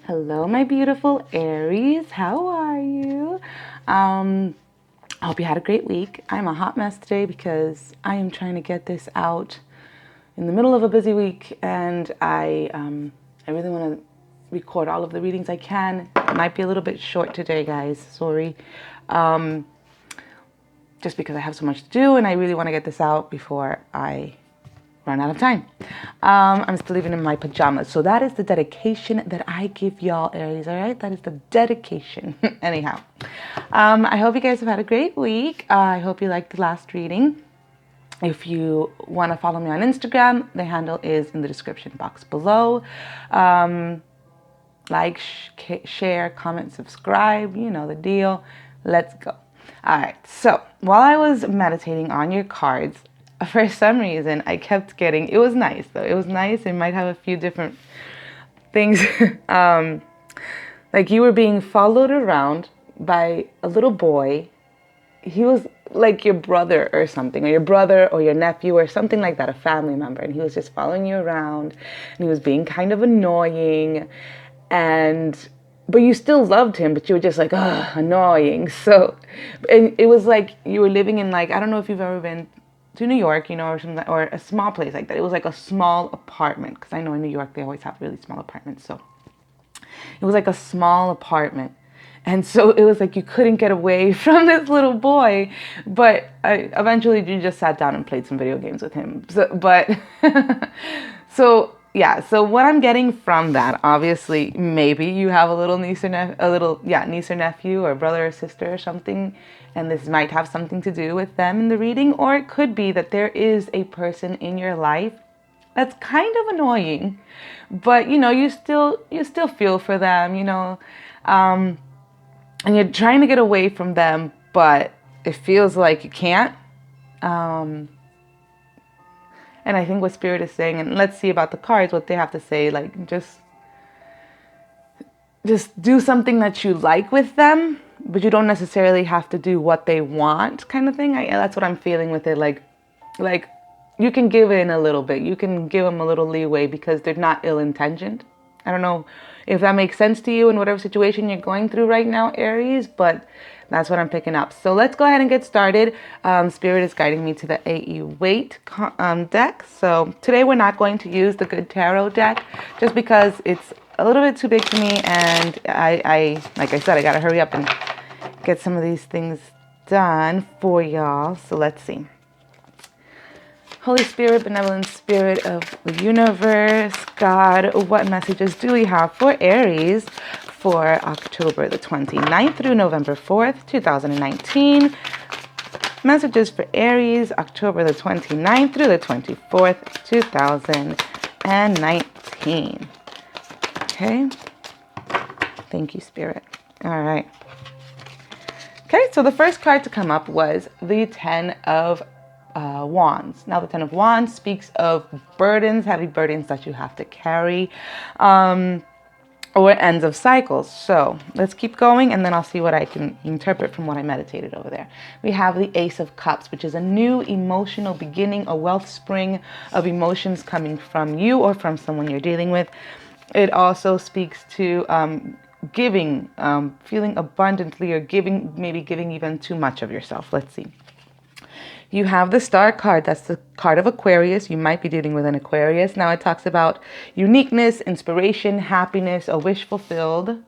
Hello, my beautiful Aries. How are you? I hope you had a great week. I'm a hot mess today because I am trying to get this out in the middle of a busy week, and I really want to record all of the readings I can. It might be a little bit short today, guys. Sorry. Just because I have so much to do, and I really want to get this out before I run out of time. I'm still living in my pajamas. So that is the dedication that I give y'all, Aries, all right? That is the dedication. Anyhow, I hope you guys have had a great week. I hope you liked the last reading. If you want to follow me on Instagram, the handle is in the description box below. Like, share, comment, subscribe, you know the deal. Let's go. All right, so while I was meditating on your cards, for some reason, I kept getting, it was nice though. It was nice. It might have a few different things. Like you were being followed around by a little boy. He was like your brother or something, or your brother or your nephew or something like that, a family member. And he was just following you around and he was being kind of annoying. But you still loved him, but you were just like, ugh, annoying. So, and it was like you were living in, like, I don't know if you've ever been to New York, you know, or something, or a small place like that. It was like a small apartment, because I know in New York they always have really small apartments. So it was like a small apartment. And so it was like you couldn't get away from this little boy, but eventually you just sat down and played some video games with him. So what I'm getting from that, obviously, maybe you have a little niece or niece or nephew or brother or sister or something, and this might have something to do with them in the reading, or it could be that there is a person in your life that's kind of annoying, but you know, you still feel for them, you know. And you're trying to get away from them, but it feels like you can't. And I think what Spirit is saying, and let's see about the cards, what they have to say, like just do something that you like with them, but you don't necessarily have to do what they want, kind of thing. That's what I'm feeling with it. Like you can give in a little bit. You can give them a little leeway because they're not ill-intentioned. I don't know if that makes sense to you in whatever situation you're going through right now, Aries, but that's what I'm picking up. So let's go ahead and get started. Spirit is guiding me to the AE Weight deck. So today we're not going to use the Good Tarot deck just because it's a little bit too big for me, and I like I said, I gotta hurry up and get some of these things done for y'all. So let's see. Holy Spirit, benevolent spirit of the universe, God, what messages do we have for Aries for October the 29th through November 4th, 2019? Messages for Aries, October the 29th through the 24th, 2019. Okay. Thank you, Spirit. All right. Okay, so the first card to come up was the Ten of Wands. Now, the Ten of Wands speaks of burdens, heavy burdens that you have to carry, or ends of cycles. So let's keep going, and then I'll see what I can interpret from what I meditated over there. We have the Ace of Cups, which is a new emotional beginning, a wellspring of emotions coming from you or from someone you're dealing with. It also speaks to giving, feeling abundantly, or maybe giving even too much of yourself. Let's see. You have the Star card. That's the card of Aquarius. You might be dealing with an Aquarius. Now it talks about uniqueness, inspiration, happiness, a wish fulfilled.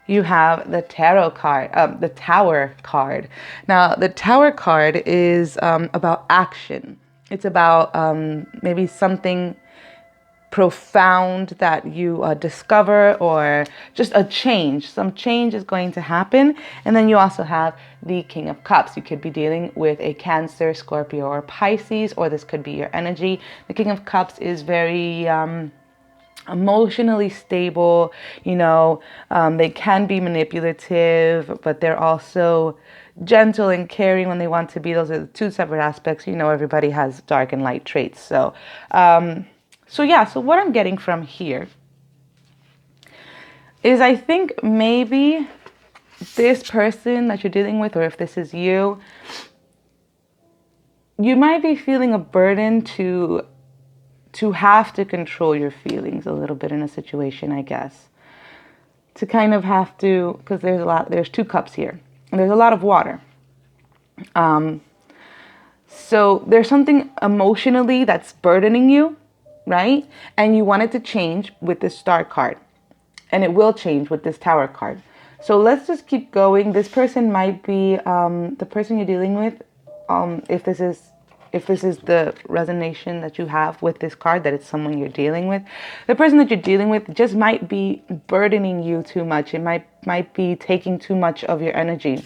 You have the Tarot card, the Tower card. Now the Tower card is about action. It's about maybe something profound that you discover, or just a change. Some change is going to happen. And then you also have the King of Cups. You could be dealing with a Cancer, Scorpio, or Pisces, or this could be your energy. The King of Cups is very emotionally stable. You know, they can be manipulative, but they're also gentle and caring when they want to be. Those are the two separate aspects. You know, everybody has dark and light traits. So what I'm getting from here is, I think maybe this person that you're dealing with, or if this is you, you might be feeling a burden to to have to control your feelings a little bit in a situation, I guess. To kind of have to, because there's 2 cups here, and there's a lot of water. So there's something emotionally that's burdening you, right? And you want it to change with this Star card. And it will change with this Tower card. So let's just keep going. This person might be the person you're dealing with. If this is the resonation that you have with this card, that it's someone you're dealing with, the person that you're dealing with just might be burdening you too much. It might be taking too much of your energy,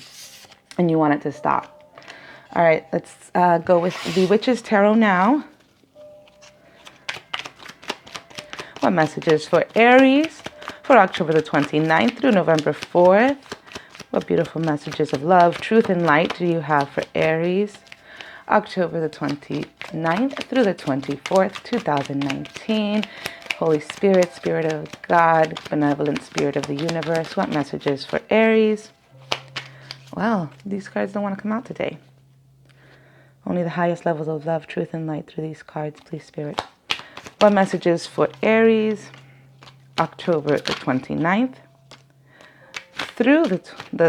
and you want it to stop. All right, let's go with the Witch's Tarot now. What messages for Aries for October the 29th through November 4th? What beautiful messages of love, truth, and light do you have for Aries? October the 29th through the 24th, 2019. Holy Spirit, Spirit of God, benevolent Spirit of the universe. What messages for Aries? Well, these cards don't want to come out today. Only the highest levels of love, truth, and light through these cards, please, Spirit. What messages for Aries? October the 29th through the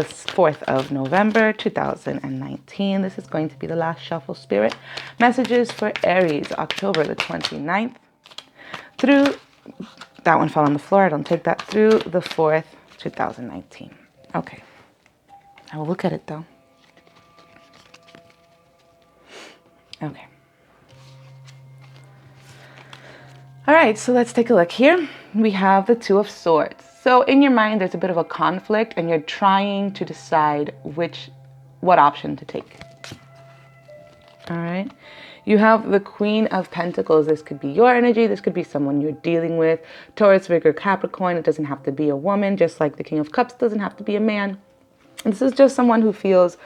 4th of November 2019. This is going to be the last shuffle, Spirit. Messages for Aries, October the 29th through, that one fell on the floor, I don't take that, through the 4th, 2019. Okay. I will look at it though. Okay. All right, so let's take a look here. We have the Two of Swords. So in your mind, there's a bit of a conflict and you're trying to decide what option to take. All right. You have the Queen of Pentacles. This could be your energy. This could be someone you're dealing with. Taurus, Virgo, Capricorn. It doesn't have to be a woman, just like the King of Cups doesn't have to be a man. And this is just someone who feels,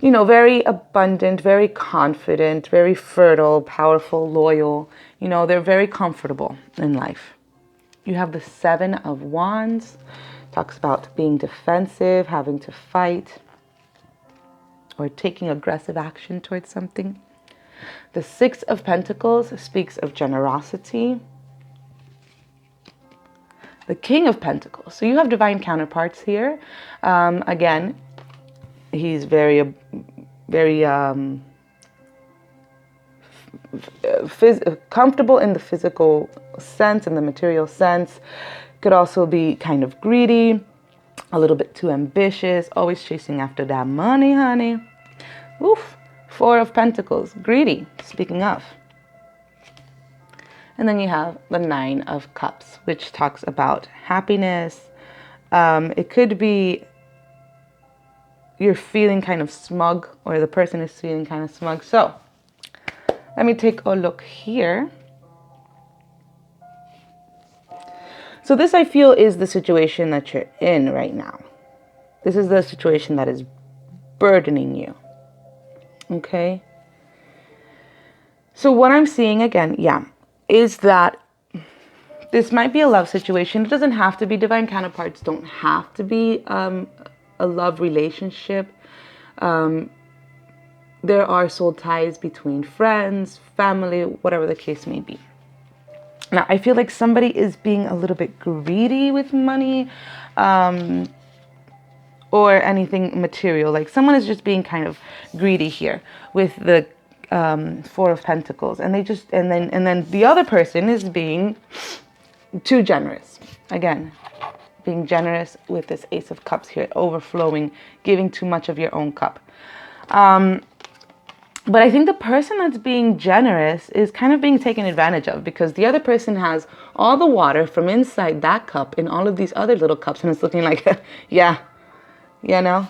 you know, very abundant, very confident, very fertile, powerful, loyal. You know, they're very comfortable in life. You have the Seven of Wands. Talks about being defensive, having to fight, or taking aggressive action towards something. The Six of Pentacles speaks of generosity. The King of Pentacles. So you have divine counterparts here. Again, he's very comfortable in the physical sense, in the material sense. Could also be kind of greedy, a little bit too ambitious, always chasing after that money, honey. Oof. Four of Pentacles, greedy, speaking of. And then you have the Nine of Cups, which talks about happiness. It could be you're feeling kind of smug, or the person is feeling kind of smug. So let me take a look here. So this, I feel, is the situation that you're in right now. This is the situation that is burdening you. Okay? So what I'm seeing again, is that this might be a love situation. It doesn't have to be. Divine counterparts don't have to be a love relationship. There are soul ties between friends, family, whatever the case may be. Now, I feel like somebody is being a little bit greedy with money, or anything material. Like someone is just being kind of greedy here with the Four of Pentacles, and then the other person is being too generous. Again, being generous with this Ace of Cups here, overflowing, giving too much of your own cup. But I think the person that's being generous is kind of being taken advantage of, because the other person has all the water from inside that cup in all of these other little cups, and it's looking like, yeah, you know.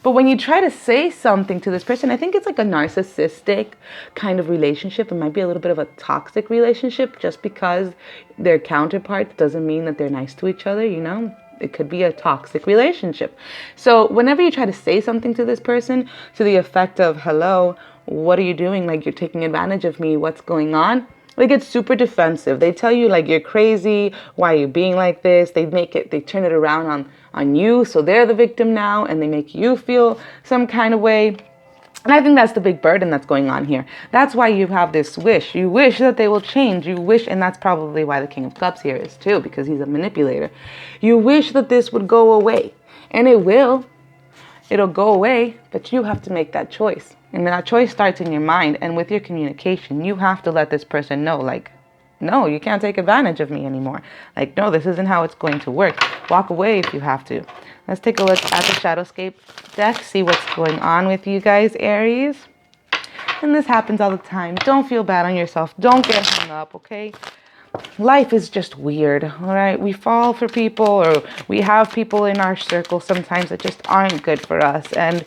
But when you try to say something to this person, I think it's like a narcissistic kind of relationship. It might be a little bit of a toxic relationship. Just because they're counterparts doesn't mean that they're nice to each other, you know. It could be a toxic relationship. So whenever you try to say something to this person to the effect of, hello, what are you doing? Like, you're taking advantage of me. What's going on? They get super defensive. They tell you like, you're crazy. Why are you being like this? They turn it around on you. So they're the victim now, and they make you feel some kind of way. And I think that's the big burden that's going on here. That's why you have this wish. You wish that they will change. You wish, and that's probably why the King of Cups here is too, because he's a manipulator. You wish that this would go away, and it will. It'll go away, but you have to make that choice. And that choice starts in your mind and with your communication. You have to let this person know, like, no, you can't take advantage of me anymore. Like, no, this isn't how it's going to work. Walk away if you have to. Let's take a look at the Shadowscape deck, see what's going on with you guys, Aries. And this happens all the time. Don't feel bad on yourself. Don't get hung up, okay? Life is just weird, all right? We fall for people, or we have people in our circle sometimes that just aren't good for us. And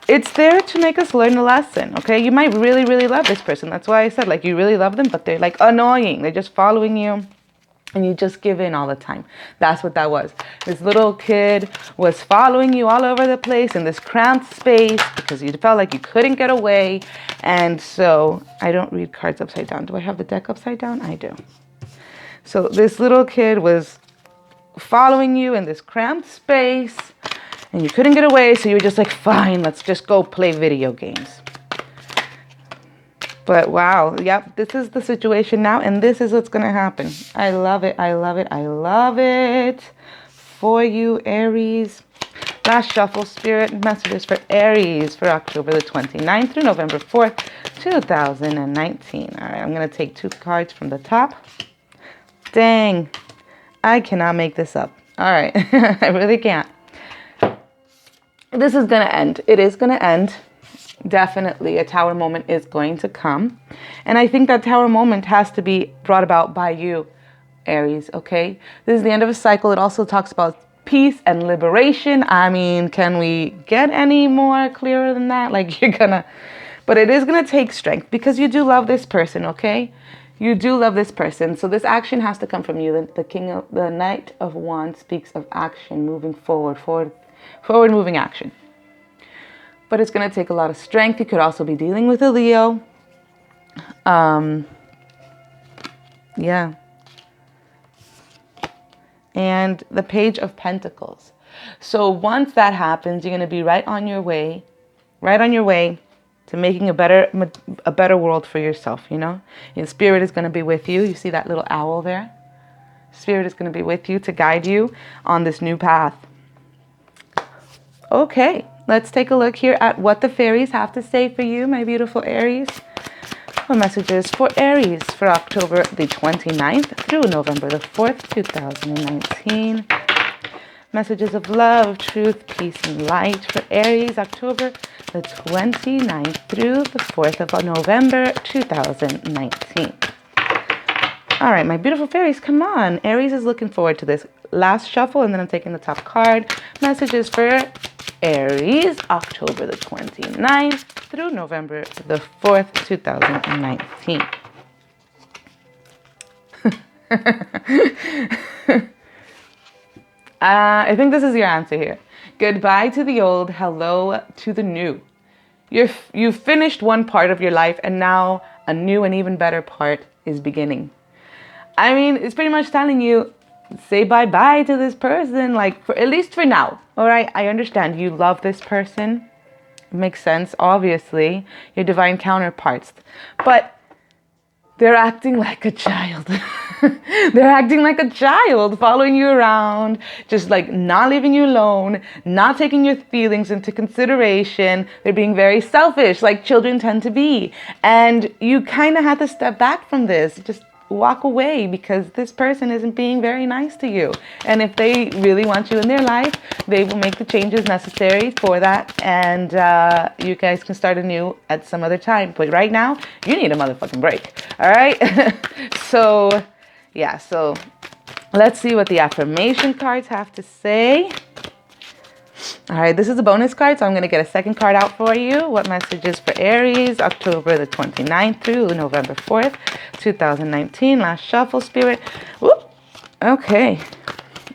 it's there to make us learn a lesson, okay? You might really, really love this person. That's why I said, like, you really love them, but they're, like, annoying. They're just following you, and you just give in all the time. That's what that was. This little kid was following you all over the place in this cramped space because you felt like you couldn't get away. And so, I don't read cards upside down. Do I have the deck upside down? I do. So this little kid was following you in this cramped space, and you couldn't get away, so you were just like, fine, let's just go play video games. But wow, yep, this is the situation now, and this is what's going to happen. I love it, I love it, I love it for you, Aries. Last shuffle, Spirit messages for Aries for October the 29th through November 4th, 2019. All right, I'm going to take 2 cards from the top. Dang, I cannot make this up. All right, I really can't. This is going to end. It is going to end. Definitely a tower moment is going to come. And I think that tower moment has to be brought about by you, Aries, okay? This is the end of a cycle. It also talks about peace and liberation. I mean, can we get any more clearer than that? Like, but it is going to take strength because you do love this person, okay? You do love this person. So this action has to come from you. The Knight of Wands speaks of action, moving forward moving action. But it's going to take a lot of strength. You could also be dealing with a Leo. Yeah. And the Page of Pentacles. So once that happens, you're going to be right on your way to making a better world for yourself, you know? Your Spirit is going to be with you. You see that little owl there? Spirit is going to be with you to guide you on this new path. Okay, let's take a look here at what the fairies have to say for you, my beautiful Aries. What messages for Aries for October the 29th through November the 4th, 2019. Messages of love, truth, peace, and light for Aries, October the 29th through the 4th of November, 2019. All right, my beautiful fairies, come on. Aries is looking forward to this last shuffle, and then I'm taking the top card. Messages for Aries, October the 29th through November the 4th, 2019. I think this is your answer here. Goodbye to the old, hello to the new. You've finished one part of your life, and now a new and even better part is beginning. I mean, it's pretty much telling you, say bye-bye to this person, like, at least for now. All right, I understand you love this person. It makes sense, obviously. Your divine counterparts. But they're acting like a child. They're acting like a child, following you around, just like not leaving you alone, not taking your feelings into consideration. They're being very selfish, like children tend to be. And you kind of have to step back from this. Just walk away, because this person isn't being very nice to you. And if they really want you in their life, they will make the changes necessary for that, and you guys can start anew at some other time. But right now, you need a motherfucking break. All right? So, yeah. So, let's see what the affirmation cards have to say. All right, this is a bonus card, so I'm going to get a second card out for you. What messages for Aries, October the 29th through November 4th, 2019. Last shuffle, Spirit. Whoop. Okay.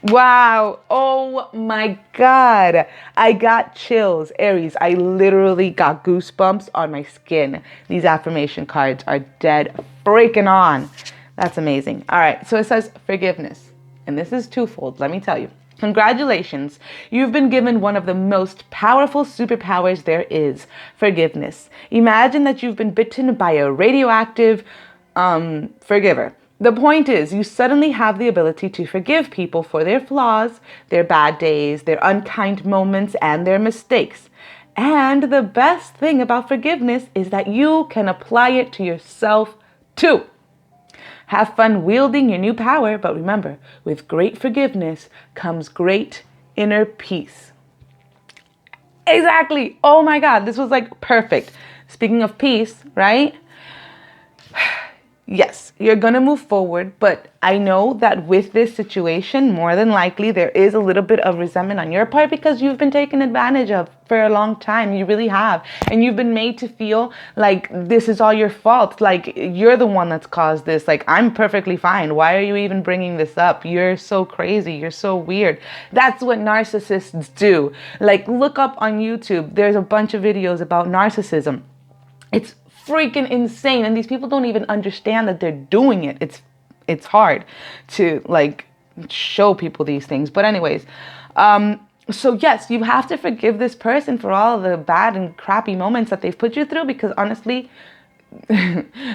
Wow. Oh my God. I got chills, Aries. I literally got goosebumps on my skin. These affirmation cards are dead freaking on. That's amazing. All right, so it says forgiveness. And this is twofold, let me tell you. Congratulations. You've been given one of the most powerful superpowers there is, forgiveness. Imagine that you've been bitten by a radioactive forgiver. The point is, you suddenly have the ability to forgive people for their flaws, their bad days, their unkind moments, and their mistakes. And the best thing about forgiveness is that you can apply it to yourself too. Have fun wielding your new power, but remember, with great forgiveness comes great inner peace. Exactly. Oh my God, this was like perfect. Speaking of peace, right? Yes, you're going to move forward, but I know that with this situation, more than likely, there is a little bit of resentment on your part because you've been taken advantage of for a long time. You really have. And you've been made to feel like this is all your fault. Like you're the one that's caused this. Like I'm perfectly fine. Why are you even bringing this up? You're so crazy. You're so weird. That's what narcissists do. Like look up on YouTube. There's a bunch of videos about narcissism. It's freaking insane, and these people don't even understand that they're doing it. It's hard to like show people these things, but anyways, so yes, you have to forgive this person for all the bad and crappy moments that they've put you through, because honestly,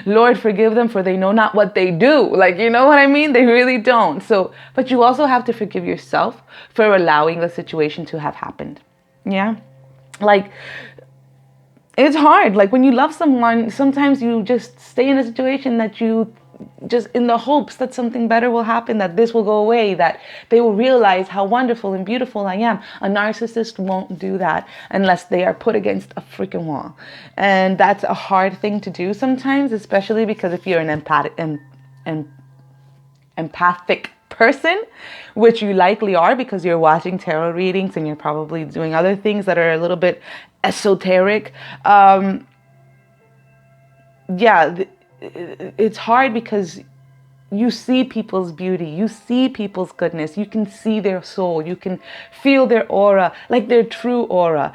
Lord forgive them, for they know not what they do. Like, you know what I mean? They really don't. So, but you also have to forgive yourself for allowing the situation to have happened. Yeah, like it's hard. Like when you love someone, sometimes you just stay in a situation that you just in the hopes that something better will happen, that this will go away, that they will realize how wonderful and beautiful I am. A narcissist won't do that unless they are put against a freaking wall. And that's a hard thing to do sometimes, especially because if you're an empathic person, which you likely are because you're watching tarot readings and you're probably doing other things that are a little bit esoteric. It's hard because you see people's beauty, you see people's goodness, you can see their soul, you can feel their aura, like their true aura.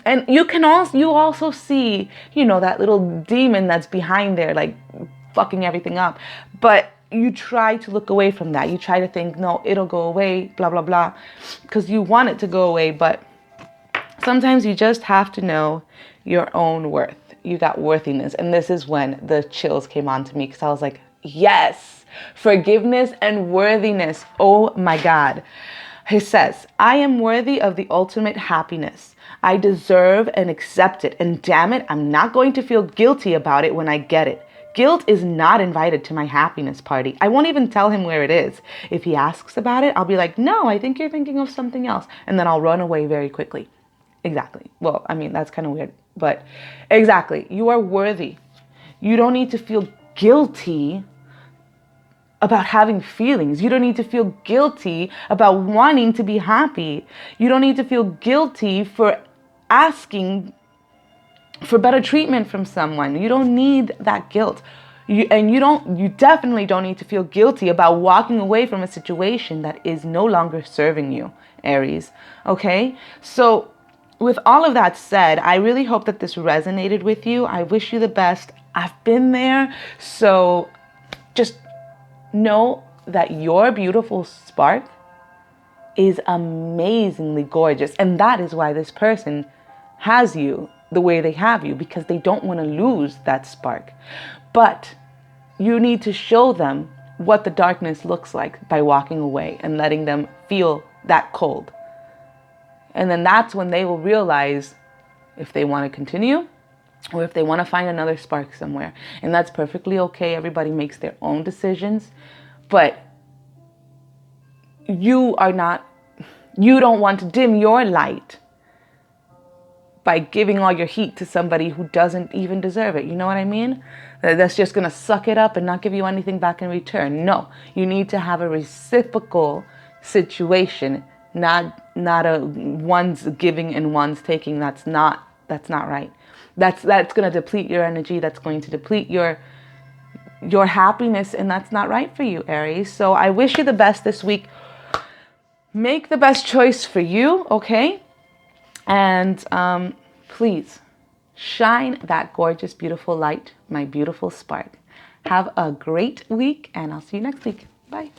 And you also see, that little demon that's behind there, like fucking everything up. But you try to look away from that. You try to think, no, it'll go away, blah, blah, blah, because you want it to go away. But sometimes you just have to know your own worth. You got worthiness. And this is when the chills came on to me, because I was like, yes, forgiveness and worthiness. Oh my God. He says, I am worthy of the ultimate happiness. I deserve and accept it. And damn it, I'm not going to feel guilty about it when I get it. Guilt is not invited to my happiness party. I won't even tell him where it is. If he asks about it, I'll be like, no, I think you're thinking of something else. And then I'll run away very quickly. Exactly. Well, I mean, that's kind of weird, but exactly. You are worthy. You don't need to feel guilty about having feelings. You don't need to feel guilty about wanting to be happy. You don't need to feel guilty for asking for better treatment from someone. You don't need that guilt. You definitely don't need to feel guilty about walking away from a situation that is no longer serving you, Aries. Okay? So with all of that said, I really hope that this resonated with you. I wish you the best. I've been there. So just know that your beautiful spark is amazingly gorgeous. And that is why this person has you the way they have you, because they don't want to lose that spark. But you need to show them what the darkness looks like by walking away and letting them feel that cold. And then that's when they will realize if they want to continue or if they want to find another spark somewhere. And that's perfectly okay. Everybody makes their own decisions. But you don't want to dim your light by giving all your heat to somebody who doesn't even deserve it. You know what I mean? That's just going to suck it up and not give you anything back in return. No, you need to have a reciprocal situation, not a one's giving and one's taking. That's not right. That's going to deplete your energy. That's going to deplete your happiness, and that's not right for you, Aries. So I wish you the best this week. Make the best choice for you, okay? And please shine that gorgeous, beautiful light, my beautiful spark. Have a great week, and I'll see you next week. Bye.